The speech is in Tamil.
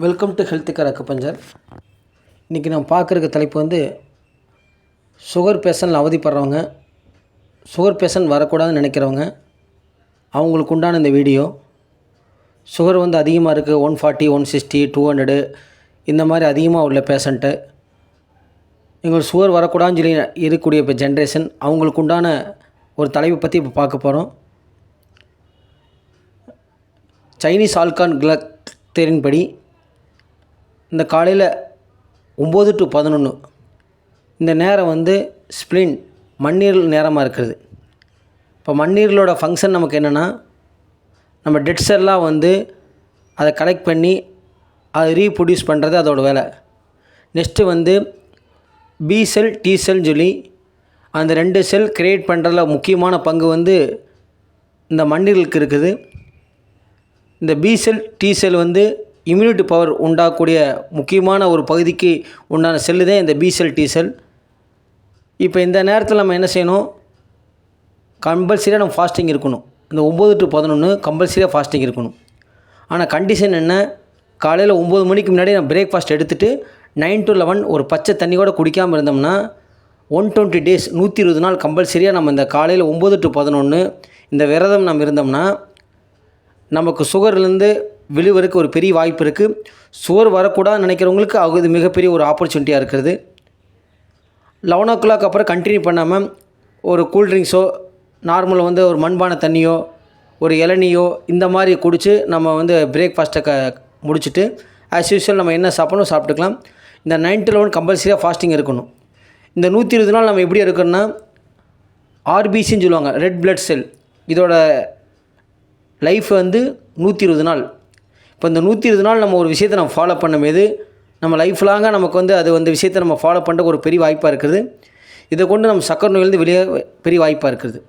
Welcome to ஹெல்த்துக்கார் acupuncture. இன்றைக்கி நம்ம பார்க்குற தலைப்பு வந்து சுகர் பேஷண்ட் அவதிப்படுறவங்க, சுகர் பேஷண்ட் வரக்கூடாதுன்னு நினைக்கிறவங்க, அவங்களுக்கு உண்டான இந்த வீடியோ. சுகர் வந்து அதிகமாக இருக்குது, 140, 160, 200 இந்த மாதிரி அதிகமாக உள்ள பேஷண்ட்டு, எங்களுக்கு சுகர் வரக்கூடாதுன்னு சொல்லி இருக்கக்கூடிய இப்போ ஜென்ரேஷன், அவங்களுக்கு உண்டான ஒரு தலைப்பை பற்றி இப்போ பார்க்க போகிறோம். சைனீஸ் ஆல்கான் கிளாக்டரின்படி இந்த காலையில் 9 to 11 இந்த நேரம் வந்து ஸ்ப்ளின் மண்ணீரல் நேரமாக இருக்கிறது. இப்போ மண்ணீரலோட ஃபங்க்ஷன் நமக்கு என்னென்னா, நம்ம டெட் செல்லாம் வந்து அதை கலெக்ட் பண்ணி அதை ரீப்ரொடியூஸ் பண்ணுறது அதோட வேலை. நெக்ஸ்ட்டு வந்து பி செல் டி செல்னு சொல்லி அந்த 2 செல் க்ரியேட் பண்ணுறதுல முக்கியமான பங்கு வந்து இந்த மண்ணீரலுக்கு இருக்குது. இந்த பி செல் டி செல் வந்து இம்யூனிட்டி பவர் உண்டாகக்கூடிய முக்கியமான ஒரு பகுதிக்கு உண்டான செல்லு தான் இந்த பி செல் டி செல். இப்போ இந்த நேரத்தில் நம்ம என்ன செய்யணும், கம்பல்சரியாக நம்ம ஃபாஸ்டிங் இருக்கணும். இந்த 9 to 11 கம்பல்சரியாக ஃபாஸ்டிங் இருக்கணும். ஆனால் கண்டிஷன் என்ன, காலையில் 9 மணிக்கு முன்னாடி நம்ம பிரேக்ஃபாஸ்ட் எடுத்துகிட்டு 9 to 11 ஒரு பச்சை தண்ணி கூட குடிக்காமல் இருந்தோம்னா 120 days 120 நாள் கம்பல்சரியாக நம்ம இந்த காலையில் 9 to 11 இந்த விரதம் நம்ம இருந்தோம்னா நமக்கு சுகர்லேருந்து விழுவதற்கு ஒரு பெரிய வாய்ப்பு இருக்குது. சுகர் வரக்கூடாதுன்னு நினைக்கிறவங்களுக்கு அது மிகப்பெரிய ஒரு ஆப்பர்ச்சுனிட்டியாக இருக்கிறது. 11 o'clock அப்புறம் கண்டினியூ பண்ணாமல் ஒரு கூல்ட்ரிங்க்ஸோ, நார்மலாக வந்து ஒரு மண்பானை தண்ணியோ, ஒரு இளநியோ இந்த மாதிரி குடித்து நம்ம வந்து பிரேக்ஃபாஸ்ட்டை முடிச்சுட்டு ஆஸ் யூஸ்வல் நம்ம என்ன சாப்பிடணும் சாப்பிட்டுக்கலாம். இந்த 9 to 11 கம்பல்சரியாக ஃபாஸ்டிங் இருக்கணும். இந்த 120 நாள் நம்ம எப்படி இருக்கணும்னா, ஆர்பிசின்னு சொல்லுவாங்க, ரெட் பிளட் செல், இதோட லைஃப் வந்து 120 நாள். இப்போ இந்த 120 நாள் நம்ம ஒரு விஷயத்தை நம்ம ஃபாலோ பண்ணும்போது நம்ம லைஃப் லாங்காக நமக்கு வந்து அது வந்து விஷயத்தை நம்ம ஃபாலோ பண்ணுற ஒரு பெரிய வாய்ப்பாக இருக்குது. இதை கொண்டு நம்ம சக்கரை நோயிலேருந்து வெளியே பெரிய வாய்ப்பாக இருக்குது.